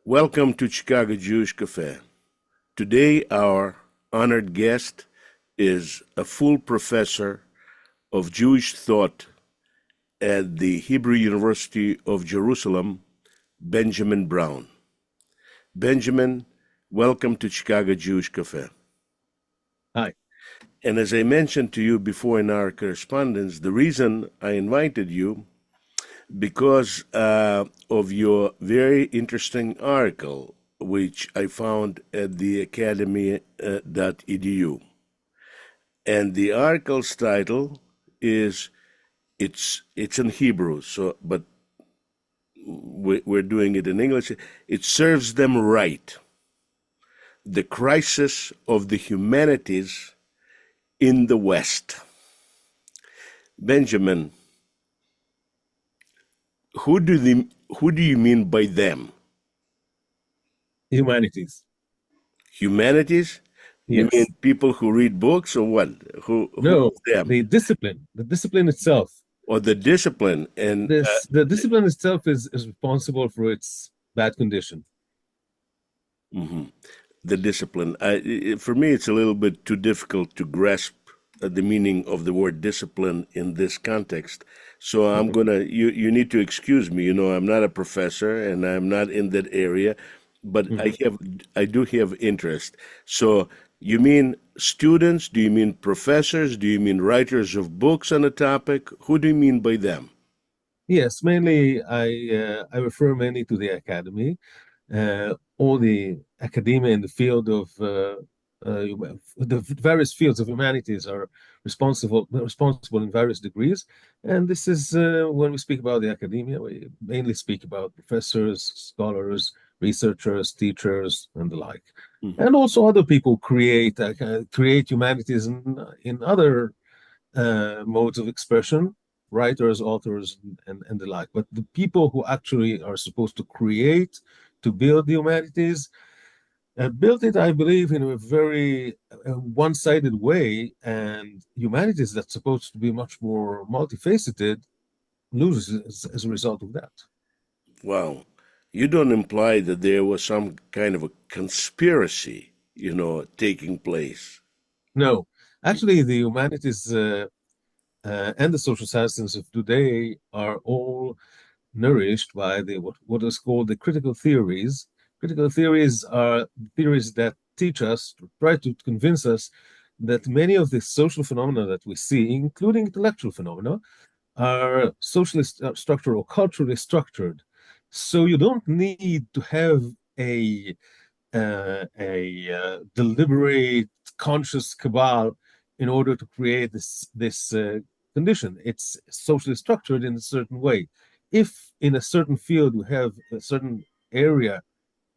Welcome to Chicago Jewish Cafe. Today, our honored guest is a full professor of Jewish thought at the Hebrew University of Jerusalem, Benjamin Brown. Benjamin, welcome to Chicago Jewish Cafe. Hi. And as I mentioned to you before in our correspondence, the reason I invited you because of your very interesting article, which I found at the academy.edu. And the article's title is, it's in Hebrew, but we're doing it in English. It serves them right. The crisis of the humanities in the West. Benjamin, who do you mean by them? Humanities. Humanities? You mean Yes. people who read books or what? Who No, is them? the discipline itself. Or the discipline? And The discipline itself is responsible for its bad condition. mhm, the discipline. For me, it's a little bit too difficult to grasp the meaning of the word discipline in this context. So I'm Mhm. gonna. You need to excuse me. You know, I'm not a professor and I'm not in that area, but Mhm. I do have interest. So you mean students? Do you mean professors? Do you mean writers of books on a topic? Who do you mean by them? Yes, mainly I refer mainly to the academy. All the academia in the field of the various fields of humanities are responsible in various degrees. And this is when we speak about the academia, we mainly speak about professors, scholars, researchers, teachers, and the like. Mhm. And also other people create humanities in other modes of expression, writers, authors, and the like. But the people who actually are supposed to create, to build the humanities, built it, I believe, in a very one-sided way, and humanities that's supposed to be much more multifaceted loses as a result of that. Wow. You don't imply that there was some kind of a conspiracy, taking place. No, actually, the humanities and the social sciences of today are all nourished by what is called the critical theories. Critical theories are theories that teach us, try to convince us that many of the social phenomena that we see, including intellectual phenomena, are socially structured or culturally structured. So you don't need to have a deliberate, conscious cabal in order to create this condition. It's socially structured in a certain way. If in a certain field we have a certain area,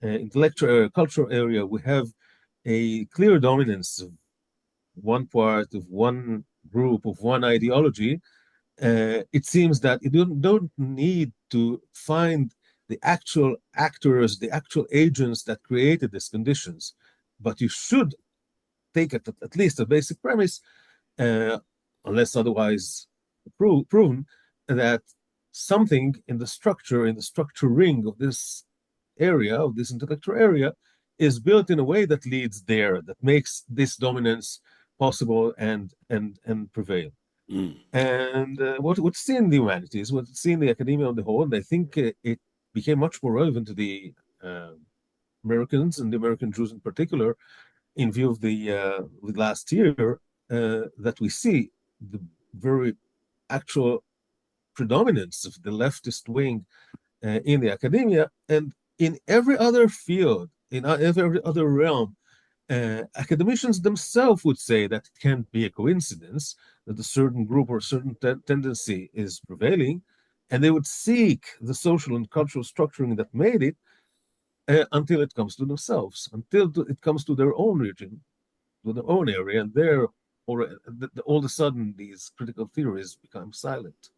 intellectual cultural area, we have a clear dominance of one part of one group of one ideology, it seems that you don't need to find the actual actors, the actual agents that created these conditions, but you should take it at least a basic premise, uh, unless otherwise proven, that something in the structure ring of this area, of this intellectual area, is built in a way that leads there, that makes this dominance possible and prevail. Mm. And what's seen in the humanities, what's seen in the academia on the whole, and I think it became much more relevant to the Americans and the American Jews in particular, in view of the last year, that we see the very actual predominance of the leftist wing in the academia and in every other field, in every other realm. Academicians themselves would say that it can't be a coincidence that a certain group or a certain tendency is prevailing, and they would seek the social and cultural structuring that made it until it comes to themselves, until it comes to their own region, to their own area, and there, or all of a sudden, these critical theories become silent.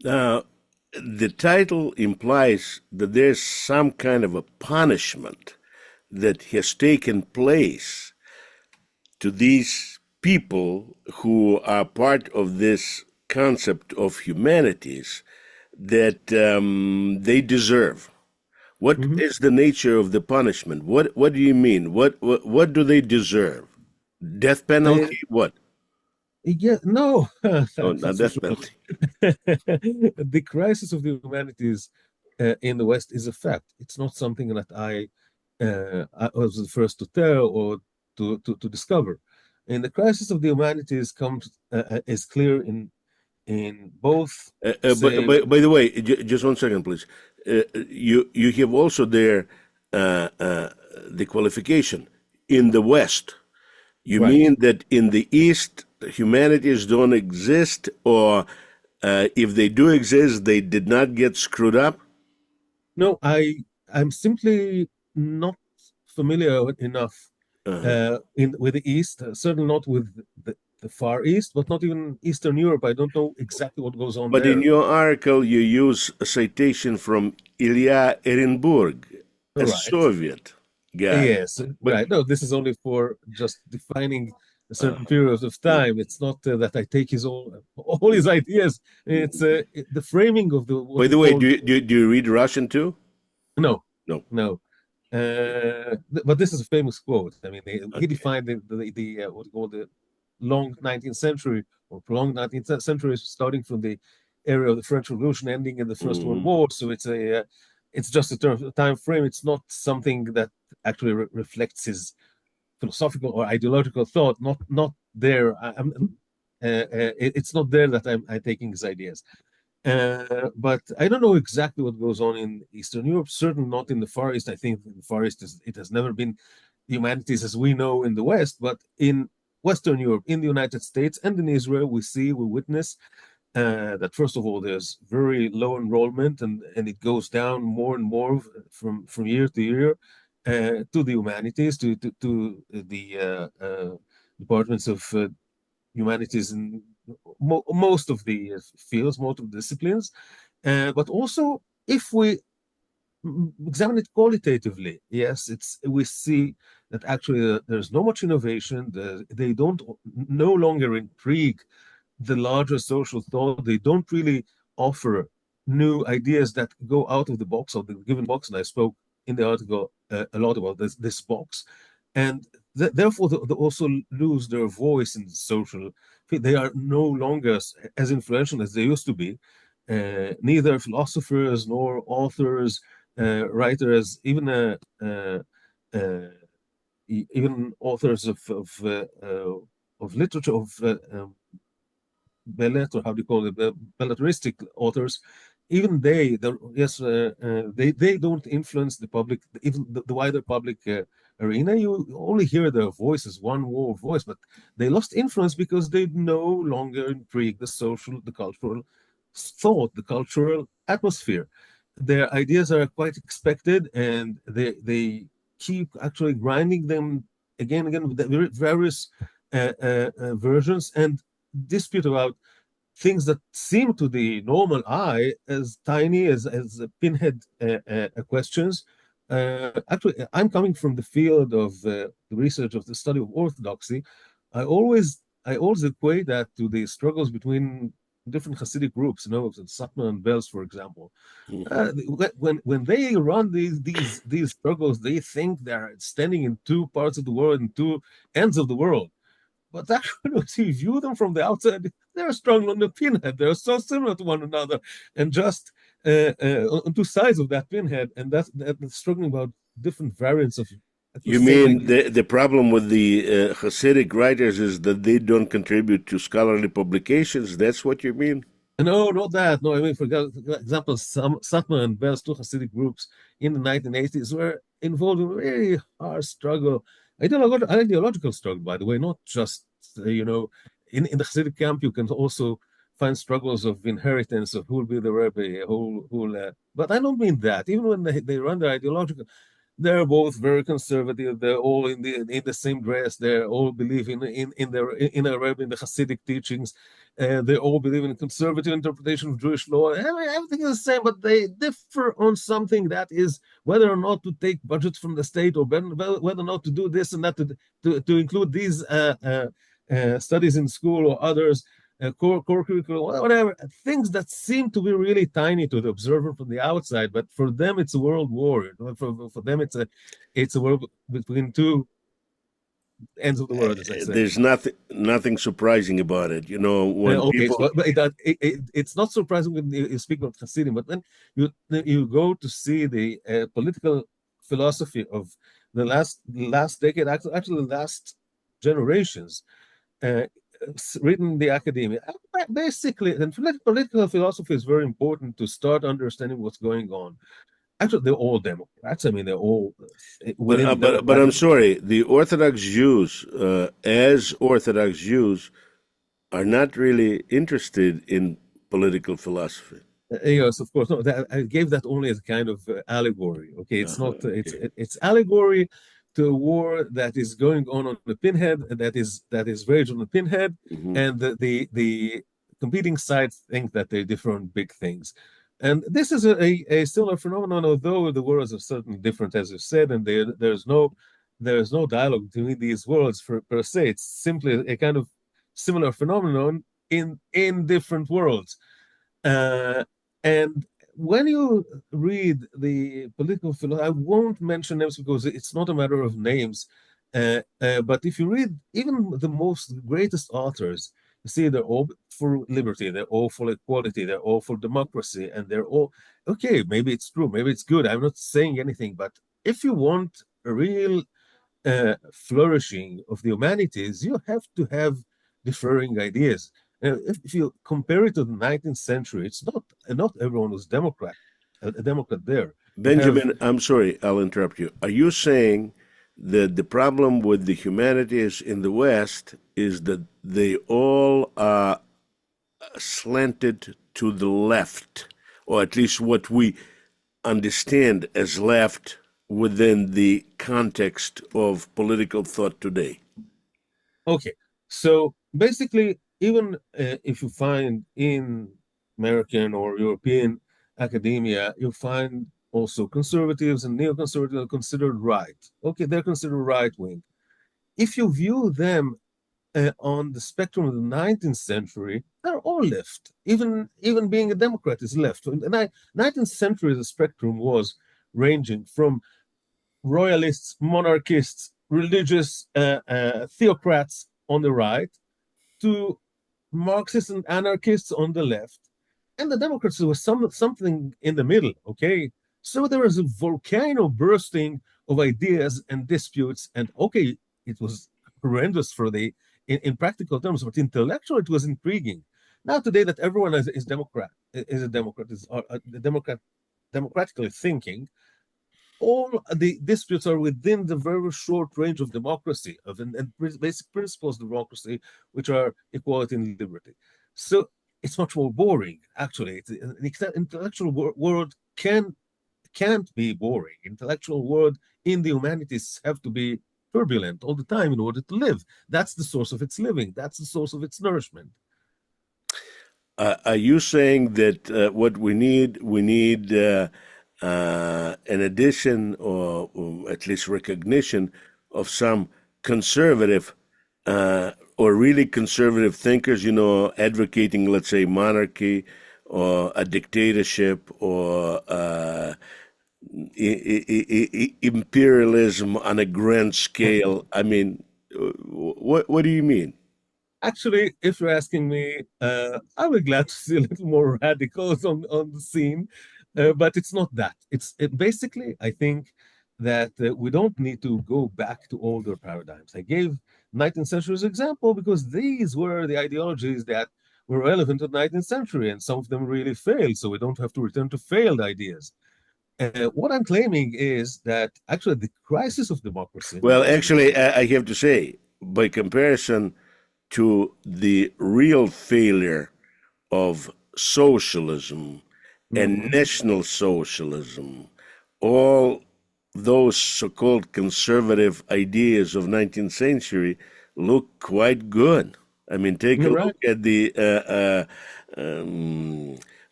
Now, the title implies that there's some kind of a punishment that has taken place to these people who are part of this concept of humanities that they deserve. What Mhm. is the nature of the punishment? What do you mean? What do they deserve? Death Uh, penalty? What? yeah, no, Oh, not that's death for penalty. sure. The crisis of the humanities in the West is a fact. It's not something that I was the first to tell or to discover. And the crisis of the humanities comes is clear in both, say, By the way, just 1 second, please. You have also there the qualification in the West. You right. mean that in the East, humanities don't exist, or if they do exist, they did not get screwed up? No, I'm simply not familiar enough Uh-huh. in with the East, certainly not with the Far East, but not even Eastern Europe. I don't know exactly what goes on But in there. your article, you use a citation from Ilya Ehrenburg, All a right. Soviet guy. Yes, But right. No, this is only for just defining a certain uh, period of time. It's not that I take his all his ideas. It's the framing of the what by we the way, call do you read Russian too? no, No. no. But this is a famous quote. I mean, he Okay. defined the what we call the long 19th century or prolonged 19th century, starting from the era of the French Revolution, ending in the First World Hmm. War. So it's just a time frame. It's not something that actually reflects his philosophical or ideological thought. Not there. It's not there that I'm taking his ideas. But I don't know exactly what goes on in Eastern Europe. Certainly not in the Far East. I think the Far East it has never been the humanities as we know in the West, but in Western Europe, in the United States, and in Israel, we witness that first of all, there's very low enrollment, and it goes down more and more from year to year to the humanities, to the departments of humanities in most of the fields, most of the disciplines. But also, if we examine it qualitatively, yes, it's we see that actually there's no much innovation. They don't no longer intrigue the larger social thought. They don't really offer new ideas that go out of the box or the given box. And I spoke in the article a lot about this box. And therefore, they also lose their voice in the social. They are no longer as influential as they used to be. Neither philosophers nor authors, writers, uh, even authors of literature ballet, or how do you call it, belletristic authors, even yes, they don't influence the public, even the wider public arena. You only hear their voices, one war voice, but they lost influence because they no longer intrigue the social, the cultural thought, the cultural atmosphere. Their ideas are quite expected, and they keep actually grinding them again and again with the various versions and dispute about things that seem to the normal eye as tiny as pinhead questions. Actually, I'm coming from the field of the research of the study of orthodoxy. I always equate that to the struggles between different Hasidic groups, Satmar and Belz, for example. Hmm. When they run these struggles, they think they're standing in two parts of the world, in two ends of the world. But actually, if you view them from the outside, they're strung on the pinhead. They're so similar to one another, and just on two sides of that pinhead, and that's struggling about different variants of the You same mean idea. the problem with the Hasidic writers is that they don't contribute to scholarly publications? That's what you mean? No, not that. No, I mean, for example, some Satmar and Belz, two Hasidic groups in the 1980s, were involved in a very hard struggle, ideological struggle, by the way, not just, in the Hasidic camp, you can also find struggles of inheritance of who will be the Rebbe, who will, but I don't mean that. Even when they run their ideological, they're both very conservative. They're all in the same dress. They all believe in a Rebbe, in the Hasidic teachings. They all believe in a conservative interpretation of Jewish law. Everything is the same, but they differ on something, that is whether or not to take budgets from the state, or whether or not to do this and that, to include these studies in school or others. core curriculum, whatever, things that seem to be really tiny to the observer from the outside, but for them it's a world war. For them it's a world between two ends of the world, as I say. There's nothing surprising about it. When Okay, people so but it's not surprising when you speak about Hasidim, but when you go to see the political philosophy of the last decade, actually the last generations, uh, written in the academia, basically, and political philosophy is very important to start understanding what's going on. Actually, they're all Democrats. I mean, they're all but within the but I'm Democratic. sorry, the Orthodox Jews, as Orthodox Jews, are not really interested in political philosophy. Yes, of course. No, I gave that only as a kind of allegory. Okay, it's not. Okay. It's allegory to a war that is going on the pinhead, that is raged on the pinhead, Hmm. and the competing sides think that they're different big things, and this is a similar phenomenon. Although the worlds are certainly different, as you said, and there's no dialogue between these worlds per se. It's simply a kind of similar phenomenon in different worlds. Uh, and when you read the political philosophy, I won't mention names because it's not a matter of names. But if you read even the most greatest authors, you see they're all for liberty, they're all for equality, they're all for democracy, and they're all okay. Maybe it's true, maybe it's good. I'm not saying anything, but if you want a real flourishing of the humanities, you have to have differing ideas. If you compare it to the 19th century, it's not everyone was a Democrat there. You have Benjamin, I'm sorry, I'll interrupt you. Are you saying that the problem with the humanities in the West is that they all are slanted to the left, or at least what we understand as left within the context of political thought today? okay. So basically, even if you find in American or European academia, you find also conservatives and neoconservatives are considered right. Okay, they're considered right wing. If you view them on the spectrum of the 19th century, they're all left. Even being a Democrat is left. In the 19th century, the spectrum was ranging from royalists, monarchists, religious theocrats on the right to Marxists and anarchists on the left. And the Democrats were something in the middle, okay? So there was a volcano bursting of ideas and disputes. And okay, it was horrendous in practical terms, but intellectually it was intriguing. Now today that everyone is a Democrat, is a Democrat, democratically thinking, all the disputes are within the very short range of democracy, and basic principles of democracy, which are equality and liberty. So it's much more boring, actually. An intellectual world can't be boring. Intellectual world in the humanities have to be turbulent all the time in order to live. That's the source of its living. That's the source of its nourishment. Are you saying that what we need an addition or at least recognition of some conservative or really conservative thinkers, advocating, let's say, monarchy or a dictatorship or imperialism on a grand scale? I mean, what do you mean? Actually, if you're asking me, I would glad to see a little more radicals on the scene, but it's not that. Basically, I think that we don't need to go back to older paradigms. I gave 19th century as example because these were the ideologies that were relevant to the 19th century, and some of them really failed, so we don't have to return to failed ideas. What I'm claiming is that actually the crisis of democracy, Well, because actually, I have to say, by comparison to the real failure of socialism and Mhm. National Socialism, all those so-called conservative ideas of 19th century look quite good. I mean, take a You're look right. at the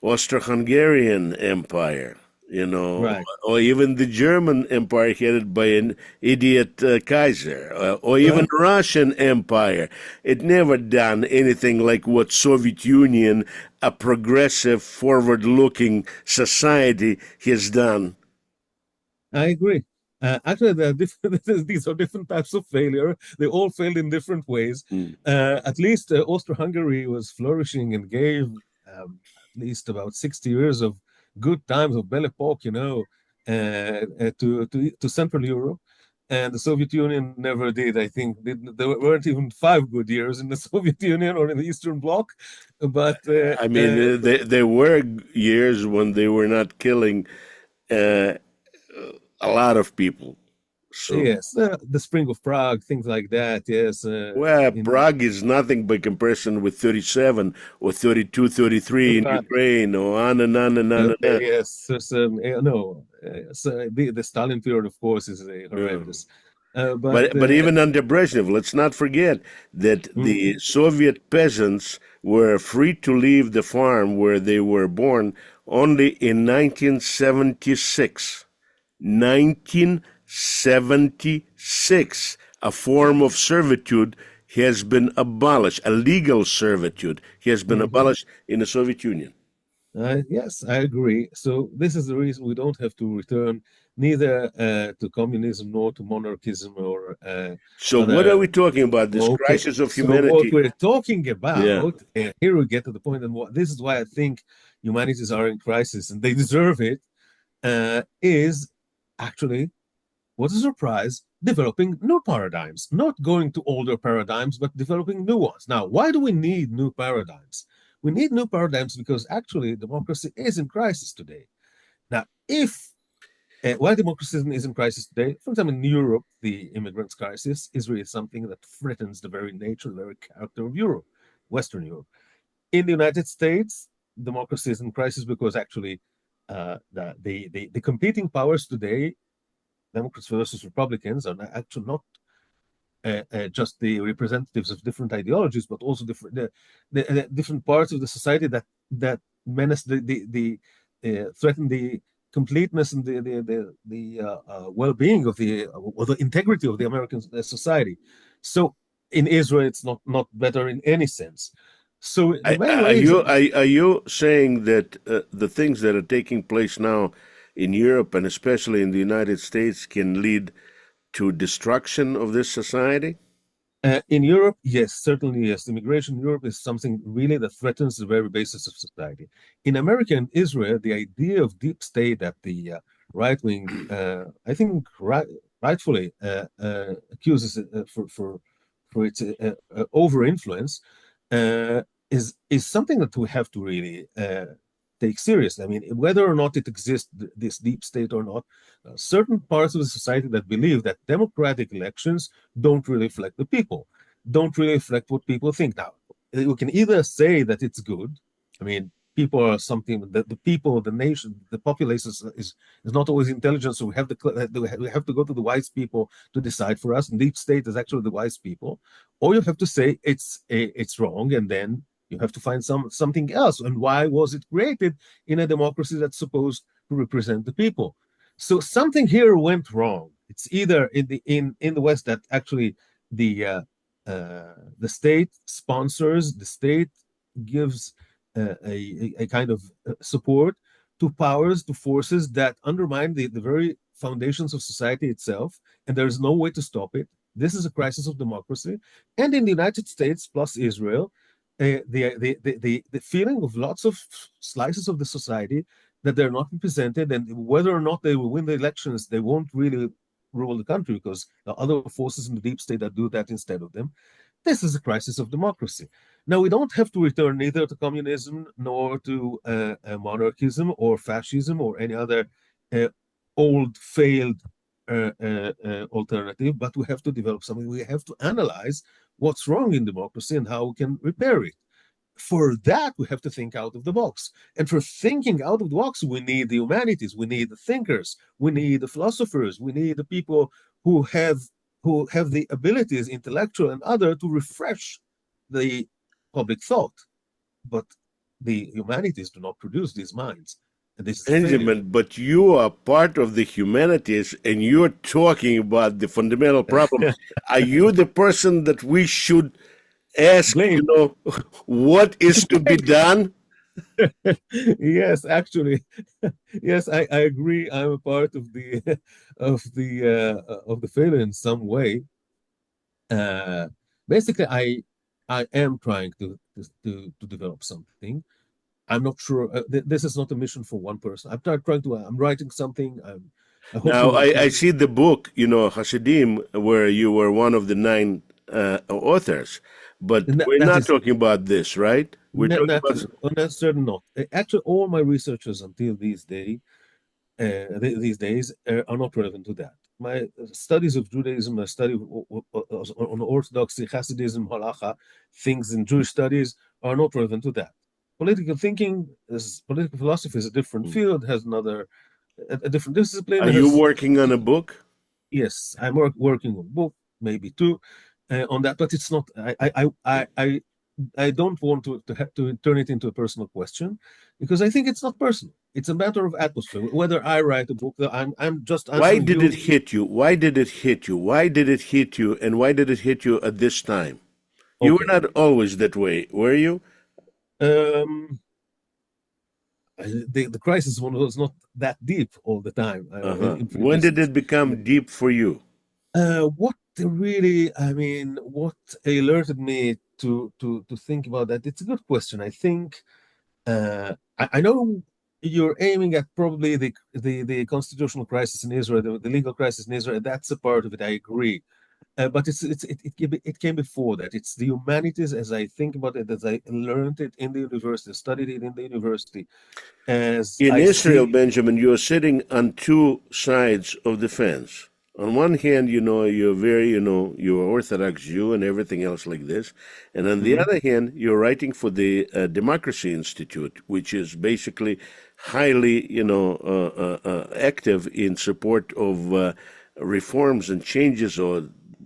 Austro-Hungarian Empire. you know, Right. or even the German Empire headed by an idiot Kaiser, or even Right. Russian Empire. It never done anything like what Soviet Union, a progressive, forward-looking society, has done. I agree. Actually, there are different, these are different types of failure. They all failed in different ways. Mm. At least Austro-Hungary was flourishing and gave at least about 60 years of good times of Belle Epoque, to Central Europe. And the Soviet Union never did. I think there weren't even 5 good years in the Soviet Union or in the Eastern Bloc. But I mean, there were years when they were not killing uh, a lot of people. So, yes, the Spring of Prague, things like that. Yes, well, in Prague is nothing by comparison with 37 or 32, 33 in Ukraine, or on and on and on and okay, on. yes, no. So the Stalin period, of course, is Yeah. horrendous. But But even under Brezhnev, let's not forget that mhm. the Soviet peasants were free to leave the farm where they were born only in 1976. 1976. A form of servitude has been abolished. A legal servitude has been Mhm. abolished in the Soviet Union. Yes, I agree. So this is the reason we don't have to return neither to communism nor to monarchism or So, what are other. we talking about? This Okay, crisis of so what humanity? we're talking Yeah. about, here we get to the point, and this is why I think humanities are in crisis and they deserve it, is actually, what a surprise, developing new paradigms, not going to older paradigms, but developing new ones. Now, why do we need new paradigms? We need new paradigms because actually democracy is in crisis today. Now, if why democracy is in crisis today, for example, in Europe, the immigrants crisis is really something that threatens the very nature, the very character of Europe, Western Europe. In the United States, democracy is in crisis because actually the competing powers today, Democrats versus Republicans, are actually not just the representatives of different ideologies, but also different parts of the society that menace threaten the completeness and the well-being of the or the integrity of the American society. So in Israel, it's not better in any sense. So in many ways, Are you saying that the things that are taking place now in Europe and especially in the United States can lead to destruction of this society? In Europe, yes, certainly yes. Immigration in Europe is something really that threatens the very basis of society. In America and Israel, the idea of deep state that the right wing, I think, rightfully accuses it for its over influence, uh, is something that we have to really take seriously. I mean, whether or not it exists, this deep state or not, certain parts of the society that believe that democratic elections don't really reflect the people, don't really reflect what people think. Now, we can either say that it's good. I mean, people are something that the people, the nation, the populace is not always intelligent. So we have to go to the wise people to decide for us. And deep state is actually the wise people. Or you have to say it's wrong, and then you have to find something else. And why was it created in a democracy that's supposed to represent the people? So something here went wrong. It's either in the West that actually the uh, the state sponsors, the state gives a kind of support to powers, to forces that undermine the very foundations of society itself, and there's no way to stop it. This is a crisis of democracy. And in the United States plus Israel, the feeling of lots of slices of the society that they're not represented, and whether or not they will win the elections, they won't really rule the country because there are other forces in the deep state that do that instead of them. This is a crisis of democracy. Now, we don't have to return neither to communism nor to monarchism or fascism or any other uh, old failed alternative, but we have to develop something. We have to analyze what's wrong in democracy and how we can repair it. For that, we have to think out of the box. And for thinking out of the box, we need the humanities, we need the thinkers, we need the philosophers, we need the people who have the abilities, intellectual and other, to refresh the public thought. But the humanities do not produce these minds. This is a failure. Benjamin, but you are part of the humanities and you're talking about the fundamental problem. Are you the person that we should ask, Blame. what is to be done? Yes, actually, yes, I agree. I'm a part of the of the failure in some way. Uh, Basically, I am trying to develop something. I'm not sure. This is not a mission for one person. Trying to. I'm writing something. Now, Hopefully, it I can. see the book, Hasidim, where you were one of the nine authors, but And we're that not is talking about this, right? We're talking that about. is certain not. Actually, all my researchers until these days are not relevant to that. My studies of Judaism, my study on Orthodoxy, Hasidism, Halacha, things in Jewish studies are not relevant to that. Political thinking, political philosophy is a different field, has a different discipline. Are you Has working on a book? Yes, I'm working on book, maybe two, on that, but it's not. I don't want to turn it into a personal question because I think it's not personal. It's a matter of atmosphere. Whether I write a book, I'm just Why answering did it you. hit you? Why did it hit you? Why did it hit you? And why did it hit you at this time? You were Okay. not always that way, were you? Um, the crisis one was not that deep all the time Uh-huh. in When previous did years. it become deep for you? What really, I mean, what alerted me to think about that? It's a good question. I think I know you're aiming at probably the constitutional crisis in Israel, the legal crisis in Israel. That's a part of it. I agree. But it came before that. It's the humanities as I think about it, as I learned it in the university, studied it in the university, as In I Israel, see. Benjamin, you're sitting on two sides of the fence. On one hand, you're very, you're Orthodox Jew and everything else like this. And on the Mhm. other hand, you're writing for the Democracy Institute, which is basically highly, active in support of reforms and changes or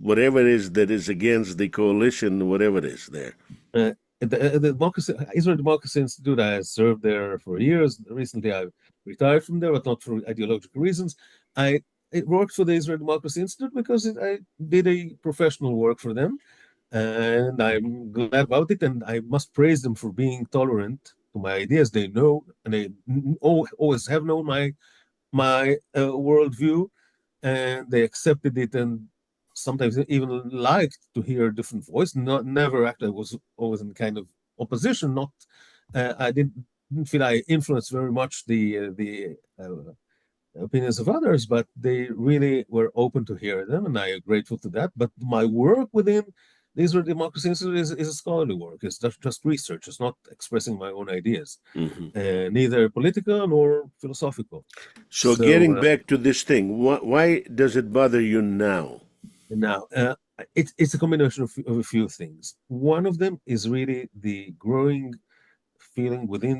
whatever it is that is against the coalition, whatever it is there. The Democracy, Israel Democracy Institute, I served there for years. Recently, I retired from there, but not for ideological reasons. I worked for the Israel Democracy Institute because I did a professional work for them, and I'm glad about it. And I must praise them for being tolerant to my ideas. They know, and they always have known my worldview, and they accepted it and sometimes even liked to hear a different voice. Not never actually was always in kind of opposition. Not I didn't feel I influenced very much the opinions of others, but they really were open to hear them, and I am grateful to that. But my work within the Israel Democracy Institute is a scholarly work. It's just research. It's not expressing my own ideas, Mhm. neither political nor philosophical. So So getting back to this thing, why does it bother you now? now, it's a combination of a few things. One of them is really the growing feeling within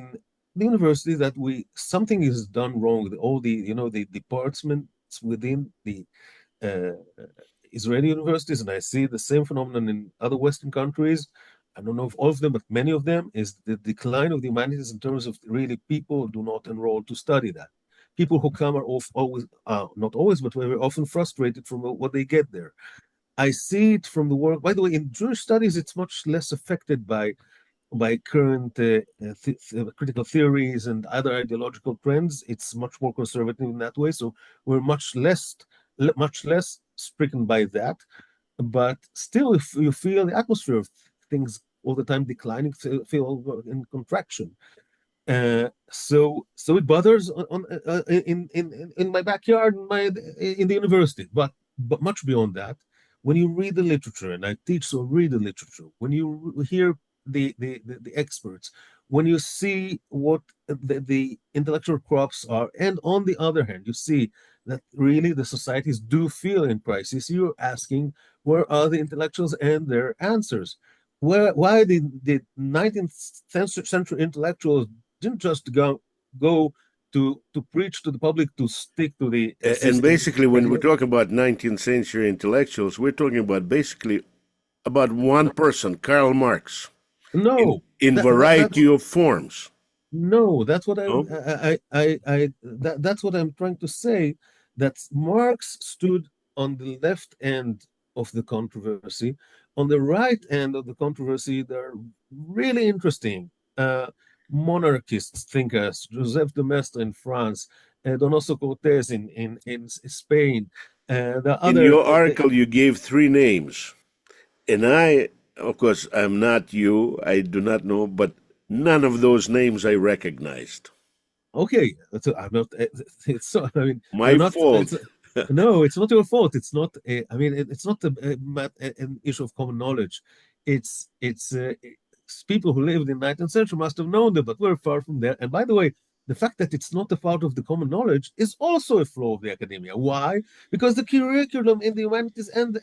the university that we something is done wrong with all the departments within the uh, Israeli universities, and I see the same phenomenon in other Western countries. I don't know if all of them, but many of them is the decline of the humanities in terms of really people do not enroll to study that. People who come are always, not always, but very often frustrated from what they get there. I see it from the work. By the way, in Jewish studies, it's much less affected by current critical theories and other ideological trends. It's much more conservative in that way. So we're much less stricken by that. But still, if you feel the atmosphere of things all the time declining, feel in contraction. So it bothers in my backyard, in the university. But much beyond that, when you read the literature, and I teach, so read the literature. When you hear the experts, when you see what the intellectual crops are, and on the other hand, you see that really the societies do feel in crisis. You're asking, where are the intellectuals and their answers? Why did the 19th century intellectuals didn't just go to preach to the public to stick to the And existing basically, when we're ideas? talking about 19th century intellectuals, we're talking about basically about one person, Karl Marx, in, No, in that variety of forms. No, that's what I'm No? that's what I'm trying to say, that Marx stood on the left end of the controversy. On the right end of the controversy, there are really interesting uh, monarchist thinkers, Joseph de Maistre in France, Donoso Cortés in Spain. The In other, your article, you gave three names. And I, of course, I'm not you, I do not know, but none of those names I recognized. okay, I'm not. It's so. I mean, I'm My not. It's fault. no. It's not your fault. It's not. I mean, it's not an issue of common knowledge. It's people who lived in 19th century must have known them, but we're far from there. And by the way, the fact that it's not a part of the common knowledge is also a flaw of the academia. Why? Because the curriculum in the humanities and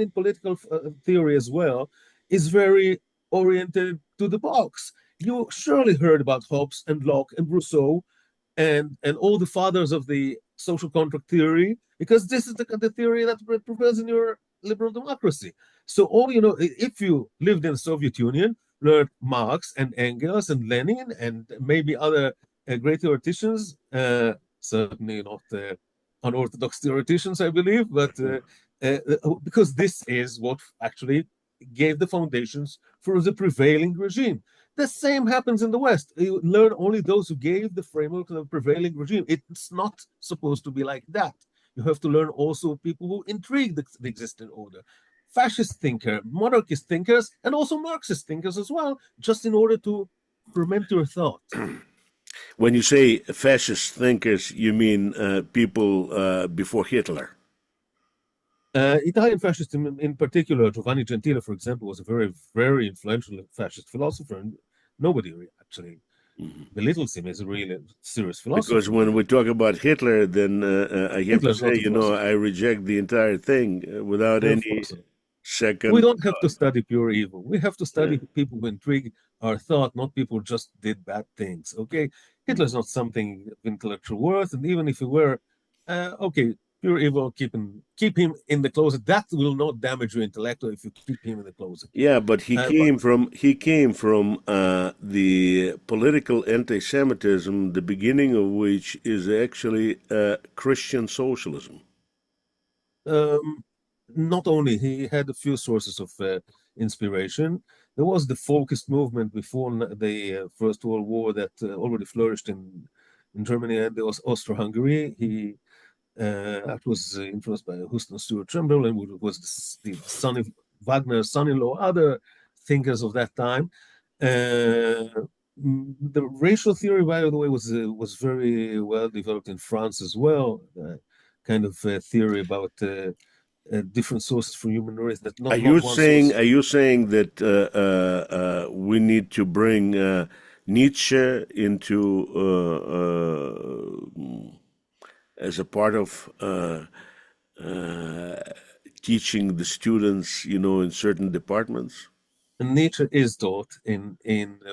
in political theory as well is very oriented to the box. You surely heard about Hobbes and Locke and Rousseau and all the fathers of the social contract theory, because this is the theory that prevails in your liberal democracy. So all you know, if you lived in the Soviet Union, learned Marx and Engels and Lenin and maybe other great theoreticians, certainly not unorthodox theoreticians, I believe, but because this is what actually gave the foundations for the prevailing regime. The same happens in the West. You learn only those who gave the framework to the prevailing regime. It's not supposed to be like that. You have to learn also people who intrigue the existing order. Fascist thinker, monarchist thinkers, and also Marxist thinkers as well, just in order to ferment your thought. When you say fascist thinkers, you mean people before Hitler. Italian fascism, in particular, Giovanni Gentile, for example, was a very, very influential fascist philosopher, and nobody actually Mhm. belittles him as a really serious Because philosopher. when we talk about Hitler, then I have to Hitler's not say, a philosopher. I reject the entire thing without Of any course not. We second don't have to thought. study pure evil. We have to Yeah. study people who intrigue our thought, not people who just did bad things. Okay, Hitler's not something of intellectual worth, and even if he were, okay, pure evil, keep him in the closet. That will not damage your intellect if you keep him in the closet. Yeah, but he But came from the political anti-Semitism, the beginning of which is actually Christian socialism. um, not only he had a few sources of inspiration. There was the folkist movement before the First World War that already flourished in Germany, and there was Austro-Hungary. He that was influenced by Houston Stewart Chamberlain, who was the son of Wagner's son-in-law, other thinkers of that time. The racial theory, by the way, was very well developed in France as well. Kind of theory about different sources for human race, that not one source. Are you saying that we need to bring Nietzsche into as a part of uh, teaching the students, in certain departments? And Nietzsche is taught in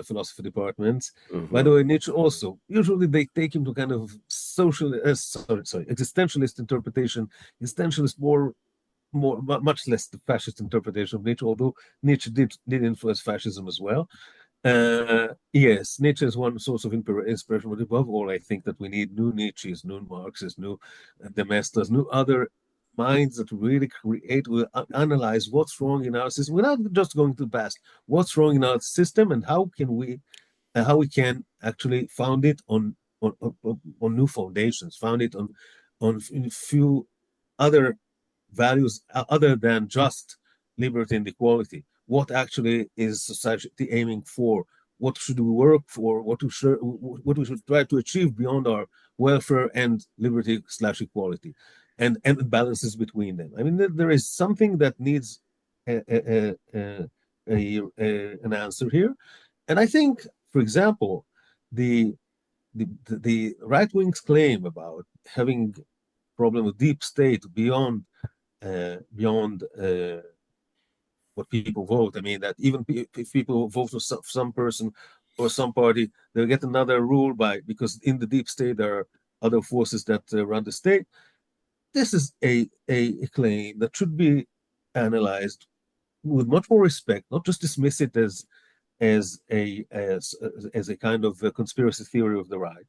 philosophy departments. By the Uh-huh. way, Nietzsche also usually they take him to kind of social, sorry, existentialist interpretation. Existentialist much less the fascist interpretation of Nietzsche, although Nietzsche did influence fascism as well. Yes, Nietzsche is one source of inspiration, but above all, I think that we need new Nietzsche's, new Marx's, new Demestas, new other minds that really create, will analyze what's wrong in our system without just going to the past. What's wrong in our system, and how we can actually found it on new foundations, found it on a few other values other than just liberty and equality. What actually is society aiming for? What should we work for? What we should try to achieve beyond our welfare and liberty/equality, and the balances between them. I mean, there is something that needs an answer here, and I think, for example, the the right wing's claim about having problem with deep state beyond what people vote. I mean, that even if people vote for some person or some party, they'll get another rule because in the deep state there are other forces that run the state. This is a claim that should be analyzed with much more respect, not just dismiss it as as a kind of a conspiracy theory of the right,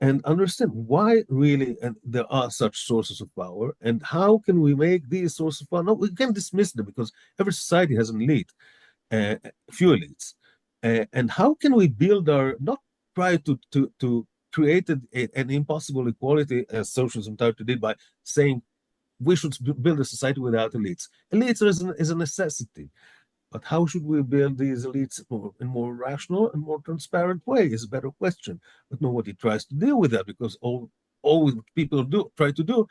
and understand why really and there are such sources of power, and how can we make these sources of power. No, we can't dismiss them because every society has an elite, uh, few elites, and how can we build our not try to create an impossible equality as socialism tried to did by saying we should build a society without elites. Elites is a necessity. But how should we build these elites in more rational and more transparent way is a better question. But nobody tries to deal with that because all people try to do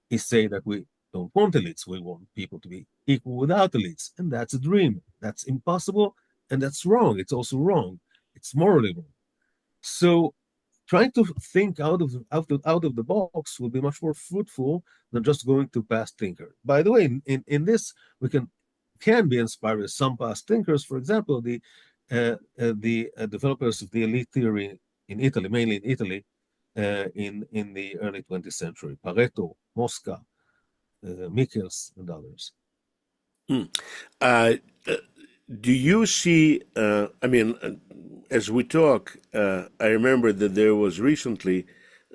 is say that we don't want elites. We want people to be equal without elites. And that's a dream. That's impossible. And that's wrong. It's also wrong. It's morally wrong. So trying to think out of the box will be much more fruitful than just going to past thinker. By the way, in this we can be inspired by some past thinkers. For example, the developers of the elite theory in Italy, mainly in Italy, in the early 20th century, Pareto, Mosca, Michels, and others. Hmm. Uh, uh, do you see? As we talk, I remember that there was recently,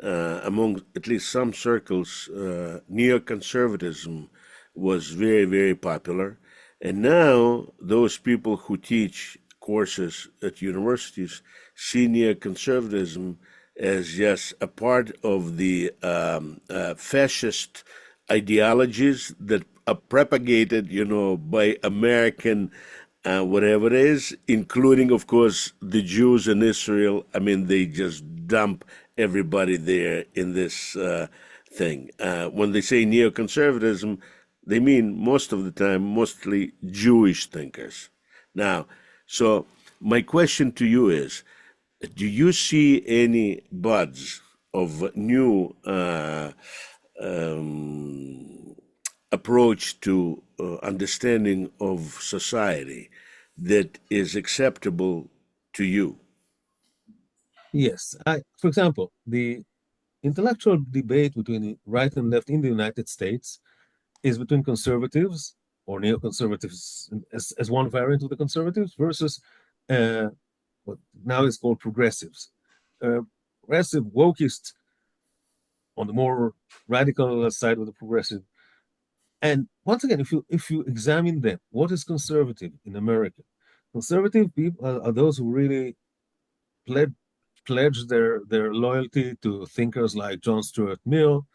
among at least some circles, neoconservatism was very, very popular. And now those people who teach courses at universities see neoconservatism as just a part of the fascist ideologies that are propagated, by American whatever it is, including, of course, the Jews in Israel. I mean, they just dump everybody there in this thing. When they say neoconservatism, they mean most of the time mostly Jewish thinkers. Now, so my question to you is, do you see any buds of new um, approach to understanding of society that is acceptable to you? Yes, for example, the intellectual debate between right and left in the United States is between conservatives or neoconservatives as one variant of the conservatives versus uh, what now is called progressives. Uh, Progressive wokeist on the more radical side of the progressive. And once again, if you examine them, what is conservative in America? Conservative people are those who really pledge pledge their loyalty to thinkers like John Stuart Mill,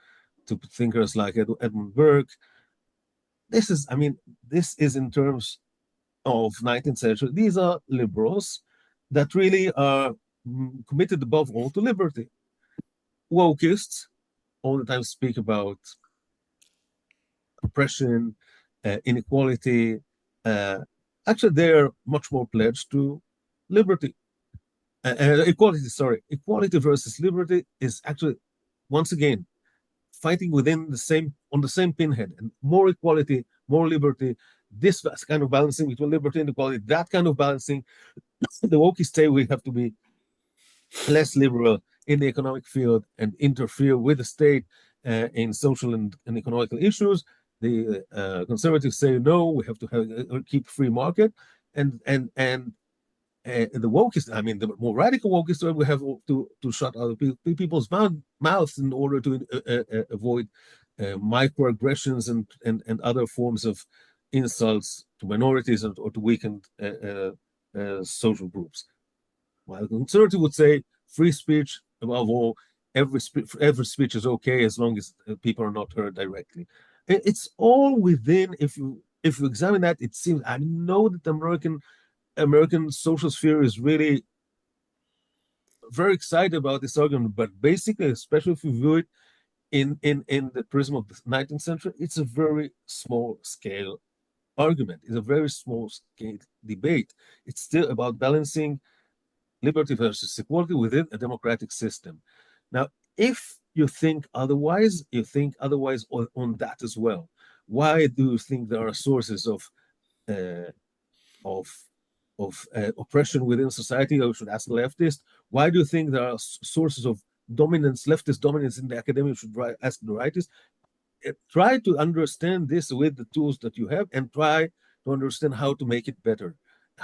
to thinkers like Edmund Burke. This is in terms of 19th century. These are liberals that really are committed above all to liberty. Wokeists all the time speak about oppression, inequality. Uh, Actually, they're much more pledged to liberty. Equality, sorry. Equality versus liberty is actually, once again, fighting within on the same pinhead, and more equality, more liberty, this kind of balancing between liberty and equality, that kind of balancing. The wokies say we have to be less liberal in the economic field and interfere with the state in social and economical issues. The conservatives say no, we have to keep free market, and the wokeist, I mean, the more radical wokeist, we have to shut other people's mouths in order to avoid microaggressions and other forms of insults to minorities or to weakened social groups. While a conservative would say free speech above all, every speech is okay as long as people are not heard directly. It's all within. If you examine that, it seems I know that the American social sphere is really very excited about this argument, but basically, especially if you view it in the prism of the 19th century, it's a very small scale argument. It's a very small scale debate. It's still about balancing liberty versus equality within a democratic system. Now, if you think otherwise, on that as well. Why do you think there are sources uh, of oppression within society? Or you should ask the leftist. Why do you think there are sources of leftist dominance in the academia? You should ask the rightist. Try to understand this with the tools that you have, and try to understand how to make it better,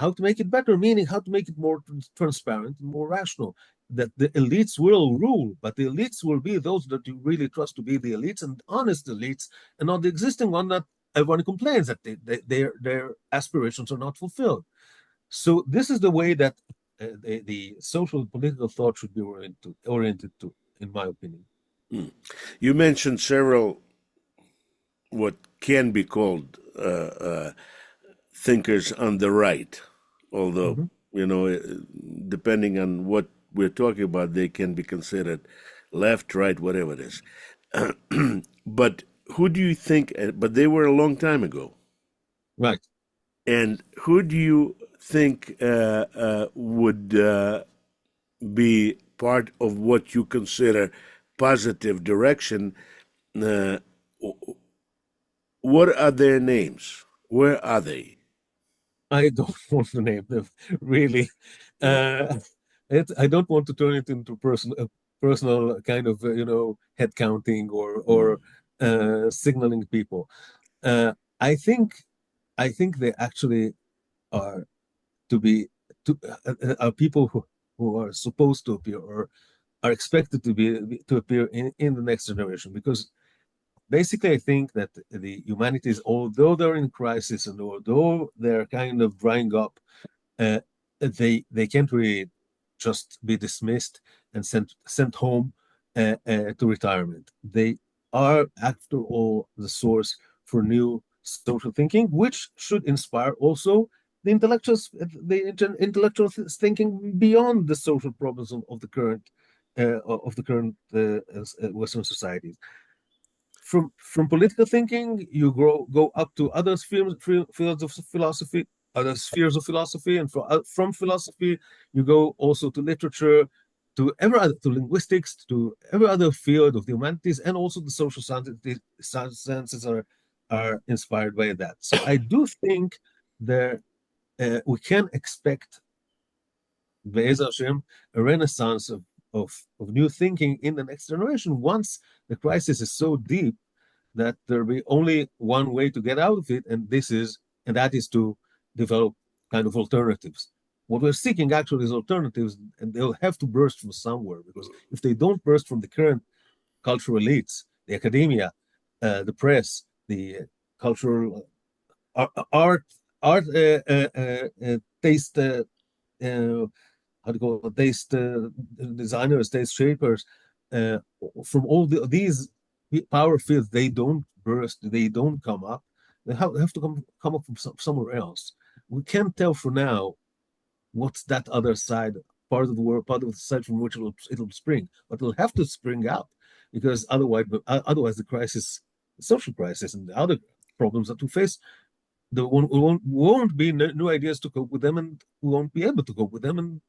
how to make it better, meaning how to make it more transparent and more rational. That the elites will rule, but the elites will be those that you really trust to be the elites and honest elites, and not the existing one that everyone complains that their aspirations are not fulfilled. So this is the way that the social political thought should be oriented to, in my opinion. Mm. You mentioned several what can be called thinkers on the right, although, Mm-hmm. you know, depending on what we're talking about, they can be considered left, right, whatever it is. But who do you think, but they were a long time ago, Right. and who do you think would be part of what you consider positive direction? Uh, what are their names? Where are they? I don't want to name them really. Mm, Uh, I don't want to turn it into personal kind of head counting or mm, signaling people. Uh, I think I think they actually are to be are people who are supposed to appear or are expected to appear in the next generation, because basically I think that the humanities, although they're in crisis and although they're kind of drying up, uh, they can't really just be dismissed and sent home to retirement. They are, after all, the source for new social thinking, which should inspire also the intellectual thinking beyond the social problems of the current Western societies. From political thinking, you go up to other fields of philosophy, other spheres of philosophy, and from philosophy, you go also to literature, to linguistics, to every other field of the humanities, and also the social sciences are inspired by that. So I do think there we can expect Be'ez Hashem, a renaissance of new thinking in the next generation once the crisis is so deep that there'll be only one way to get out of it, and that is to develop kind of alternatives. What we're seeking actually is alternatives, and they'll have to burst from somewhere, because if they don't burst from the current cultural elites, the academia, the press, the cultural art, taste, how to call it, taste designers, taste shapers, uh, from these power fields, they don't burst, they don't come up. They have to come up from somewhere else. We can't tell for now what's that other side, part of the world, part of the side from which it'll spring, but it'll have to spring up, because otherwise the crisis, the social crisis, and the other problems that we face, there won't be new ideas to cope with them, and we won't be able to cope with them, and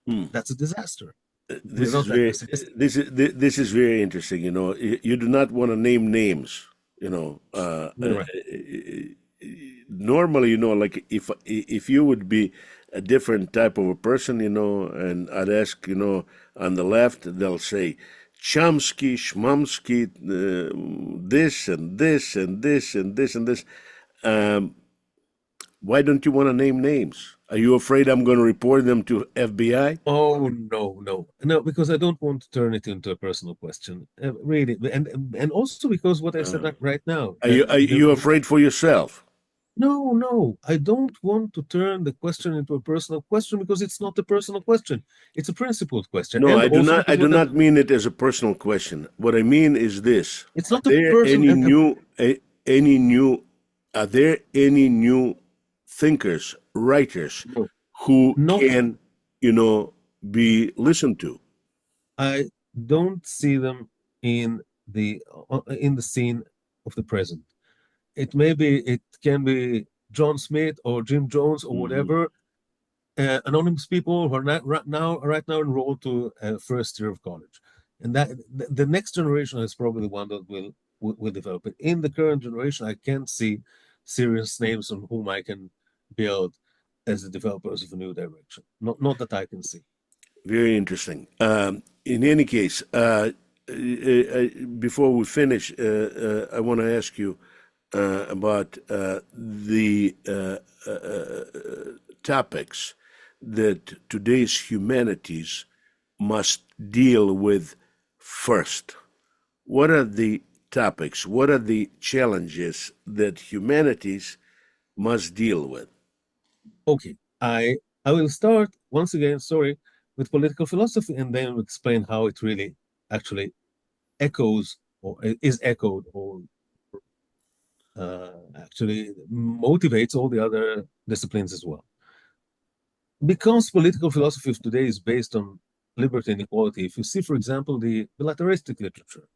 mm. that's a disaster. We're This is not that very pessimistic. this is very interesting. You know, you do not want to name names. You know, Right. normally, you know, like if you would be a different type of a person, you know, and I'd ask, you know, on the left, they'll say Chomsky, Schmomsky, this and this and this and this and this. Um, why don't you want to name names? Are you afraid I'm going to report them to FBI? Oh no, no, no, because I don't want to turn it into a personal question, really, and also because what I said Uh, right now, are you the afraid for yourself? no, no, I don't want to turn the question into a personal question, because it's not a personal question. It's a principled question. No, And I do also not. I because do not mean it as a personal question. What I mean is this: it's Are not a there person, any any new? Are there any new thinkers, writers no, who not, can, you know, be listened to? I don't see them in the scene of the present. It can be John Smith or Jim Jones or Hmm. whatever, anonymous people who are not right now enrolled to first year of college, and that the next generation is probably the one that will develop it. In the current generation, I can't see serious names on whom I can build as the developers of a new direction. Not that I can see. Very interesting. In any case, before we finish, I want to ask you. about the topics that today's humanities must deal with first. What are the topics? What are the challenges that humanities must deal with? Okay, I will start once again, sorry, with political philosophy and then explain how it really actually echoes or is echoed or actually motivates all the other disciplines as well. Because political philosophy of today is based on liberty and equality, if you see, for example, the militaristic literature,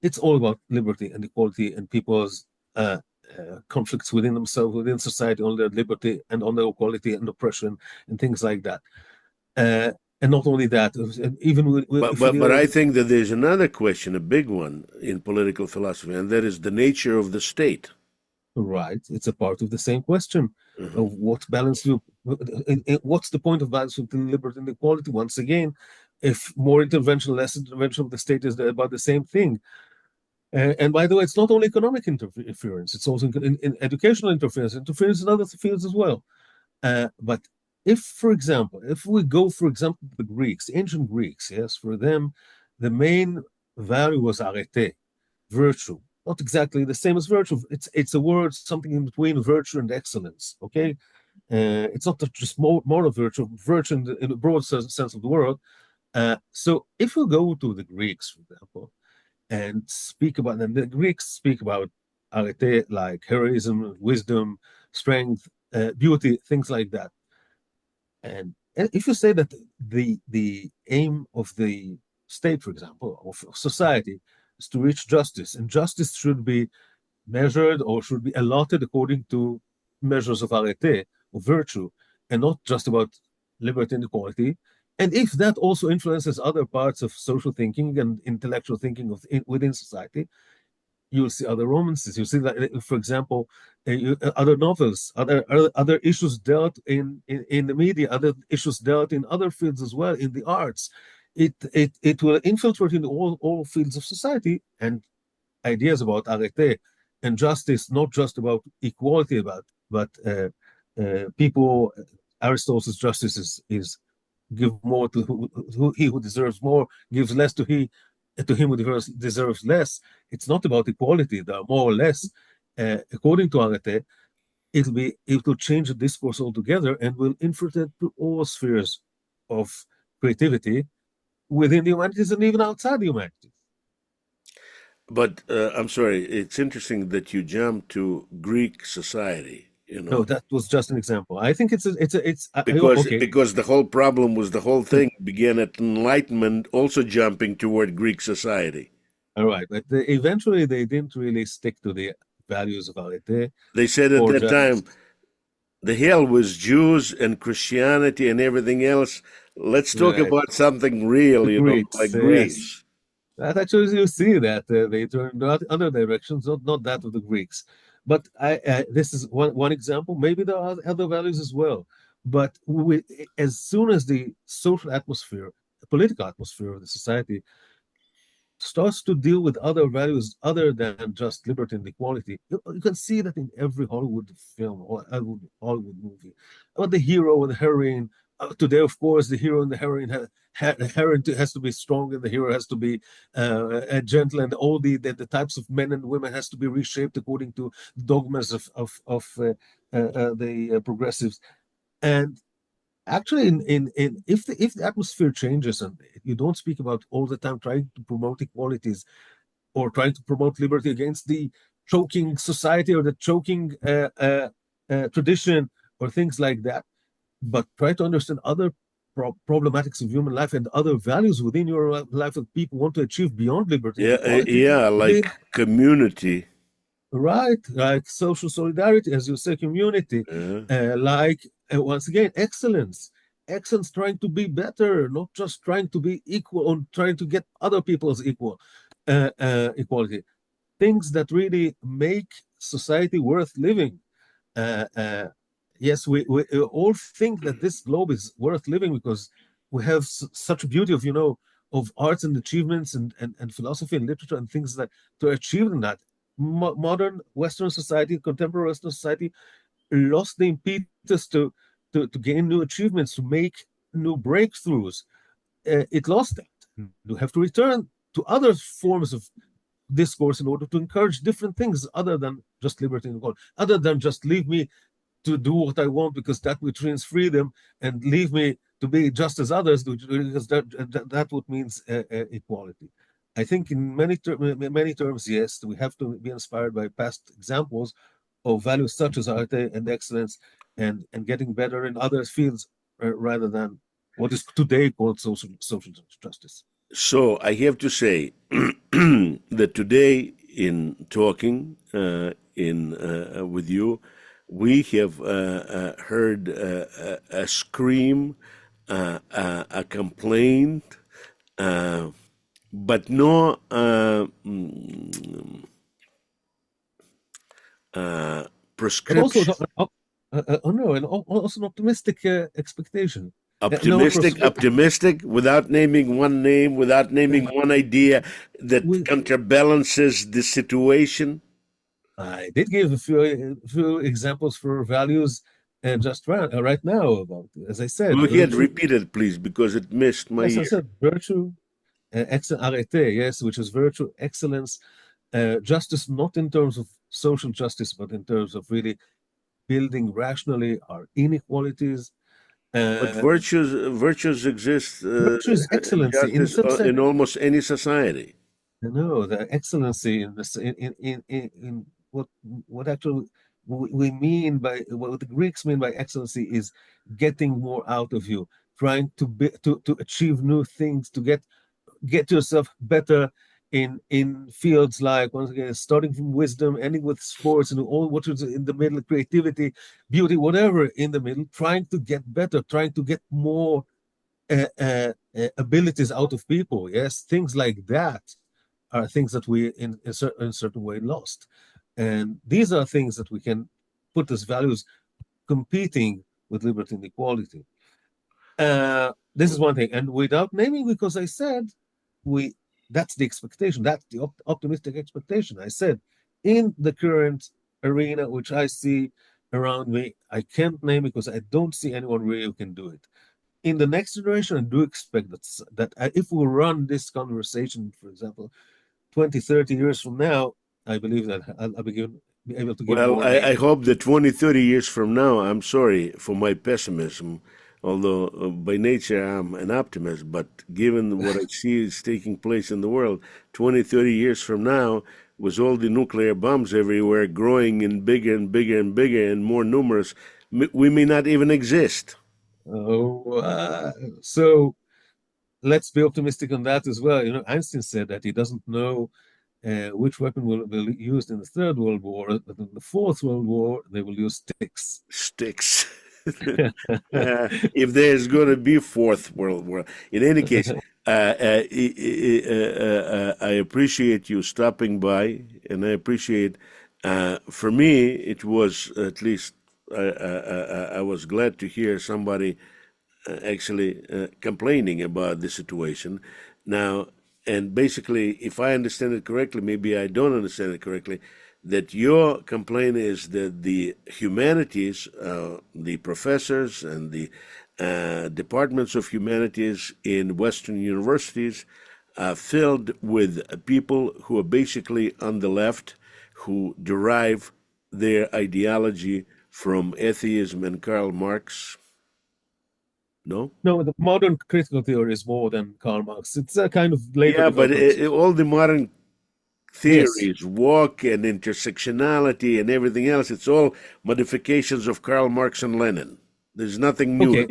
it's all about liberty and equality and people's conflicts within themselves, within society, on their liberty and on their equality and oppression and things like that. Uh, and not only that, even But, if we but, deal but I with think that there's another question, a big one in political philosophy, and that is the nature of the state. right, it's a part of the same question Mhm. of what balance do what's the point of balance between liberty and equality? Once again, if more intervention, less intervention of the state is about the same thing. And by the way, it's not only economic interference; it's also in educational interference in other fields as well. But if, for example, if we go, for example, the Greeks, ancient Greeks, yes, for them, the main value was arete, virtue. Not exactly the same as virtue. It's a word, something in between virtue and excellence. Okay, it's not just moral virtue, virtue in the broad sense of the word. So if you go to the Greeks, for example, and speak about, and the Greeks speak about arete like heroism, wisdom, strength, beauty, things like that. And if you say that the aim of the state, for example, of society, is to reach justice, and justice should be measured or should be allotted according to measures of arete, of virtue, and not just about liberty and equality. And if that also influences other parts of social thinking and intellectual thinking within society, you'll see other romances. You see that, for example, other novels, other issues dealt in the media, other issues dealt in other fields as well, in the arts. It will infiltrate in all fields of society, and ideas about arete and justice, not just about equality, but people. Aristotle's justice is give more to he who deserves more, gives less to him who deserves less. It's not about equality, there are more or less. According to arete, it will change the discourse altogether and will infiltrate to all spheres of creativity within the humanities and even outside the humanities. But I'm sorry, it's interesting that you jumped to Greek society, No, that was just an example. I think it's because okay. because the whole problem was the whole thing began at Enlightenment, also jumping toward Greek society. All right, but eventually they didn't really stick to the values of arete They said at or that time just the hell was Jews and Christianity and everything else. Let's talk right. about something real, The Greeks, like yes. Greece. That actually you see that they turned out other directions, not that of the Greeks. But this is one example. Maybe there are other values as well. But as soon as the social atmosphere, the political atmosphere of the society starts to deal with other values other than just liberty and equality. You can see that in every Hollywood film or Hollywood movie. About the hero and the heroine. Today, of course, the hero and the heroine the heroine has to be strong and the hero has to be gentle, and all the types of men and women has to be reshaped according to dogmas of the progressives. And actually in if the atmosphere changes and you don't speak about all the time trying to promote equalities or trying to promote liberty against the choking society or the choking tradition or things like that, but try to understand other problematics of human life and other values within your life that people want to achieve beyond liberty and Yeah, equality, yeah, then like community. right, like social solidarity, as you say, community, Yeah. like once again, excellence. Excellence trying to be better, not just trying to be equal or trying to get other people's equality. Things that really make society worth living. Uh, uh, yes, we all think that this globe is worth living because we have such a beauty of arts and achievements and philosophy and literature and things that to achieve in that. modern Western society, contemporary Western society, lost the impetus to gain new achievements, to make new breakthroughs. It lost that. You have to return to other forms of discourse in order to encourage different things other than just liberty and equality, other than just leave me to do what I want because that which means freedom, and leave me to be just as others do because that what means equality. I think in many terms, yes, we have to be inspired by past examples of values such as arte and excellence, and getting better in other fields rather than what is today called social justice. So I have to say that today, in talking in with you, we have heard a scream, a complaint, uh, but no But also, prescription. no, and also an optimistic expectation. No, Optimistic, without naming one name, without naming uh, one idea that we counterbalances the situation. I did give a few examples for values, just right now about, as I said, Go ahead, virtue. repeat it, please, because it missed my Yes, I ear. said virtue, arete, yes, which is virtue, excellence, justice, not in terms of social justice, but in terms of really building rationally our inequalities. But Uh, virtues exist Virtue is excellency in justice some sense. in almost any society. No, the excellency in this in what actually we mean by what the Greeks mean by excellency is getting more out of you, trying to achieve new things, to get yourself better in fields like, once again, starting from wisdom, ending with sports, and all what is in the middle, creativity, beauty, whatever in the middle, trying to get better, trying to get more abilities out of people. Yes, things like that are things that we in a certain way lost, and these are things that we can put as values competing with liberty and equality. This is one thing, and without naming, because I said we that's the expectation, that's the optimistic expectation. I said in the current arena which I see around me, I can't name because I don't see anyone really who can do it. In the next generation, I do expect that if we run this conversation, for example, 20, 30 years from now, I believe that I'll be able to give Well, more I names. hope that 20, 30 years from now, I'm sorry for my pessimism, although by nature I'm an optimist, but given what I see is taking place in the world, 20, 30 years from now, with all the nuclear bombs everywhere growing and bigger and bigger and bigger and more numerous, we may not even exist. Oh, so let's be optimistic on that as well. Einstein said that he doesn't know which weapon will be used in the Third World War, but in the Fourth World War, they will use sticks. Sticks. If there's going to be fourth world war. In any case, I appreciate you stopping by, and I appreciate. For me, it was at least I was glad to hear somebody actually complaining about the situation. Now, and basically, if I understand it correctly, maybe I don't understand it correctly, that your complaint is that the humanities, the professors and the departments of humanities in Western universities are filled with people who are basically on the left, who derive their ideology from atheism and Karl Marx. No? No, the modern critical theory is more than Karl Marx. It's a kind of later Yeah, but development. all the modern Yes. theories, walk and intersectionality and everything else, it's all modifications of Karl Marx and Lenin. There's nothing new. Okay.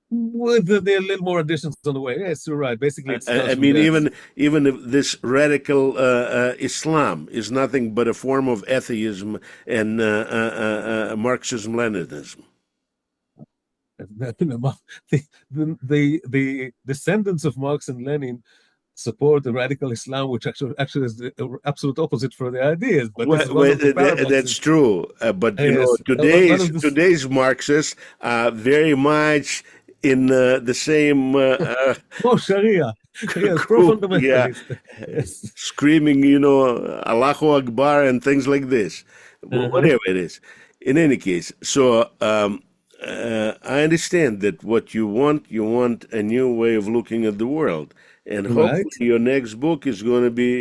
With the little more additions on the way. Yes, you're right. Basically, it I starts from mean, there. even if this radical Islam is nothing but a form of atheism and Marxism Leninism. The descendants of Marx and Lenin support the radical Islam, which actually is the absolute opposite for the ideas. But this is one of the That's paradoxes. true. But Yes, one of the today's Marxists are very much in the same oh, Sharia. Yes, Yeah, pro-fundamentalist. Yes. screaming, Allahu Akbar and things like this. But Uh-huh. whatever it is. In any case, so I understand that what you want a new way of looking at the world. And Right. hopefully your next book is going to be,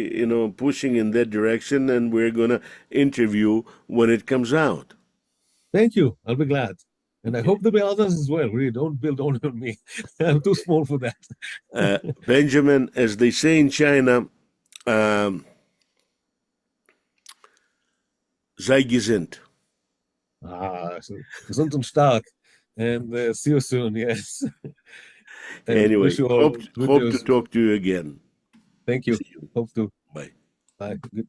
pushing in that direction, and we're going to interview when it comes out. Thank you. I'll be glad. And I Okay. hope there'll be others as well. Really, don't build only on me. I'm too small for that. Benjamin, as they say in China, sei gesinnt. So gesund und stark. And see you soon. Yes. And wish Anyway, you hope all good hope to news. talk to you again. Thank you. See you. Hope to. Bye. Bye. Good.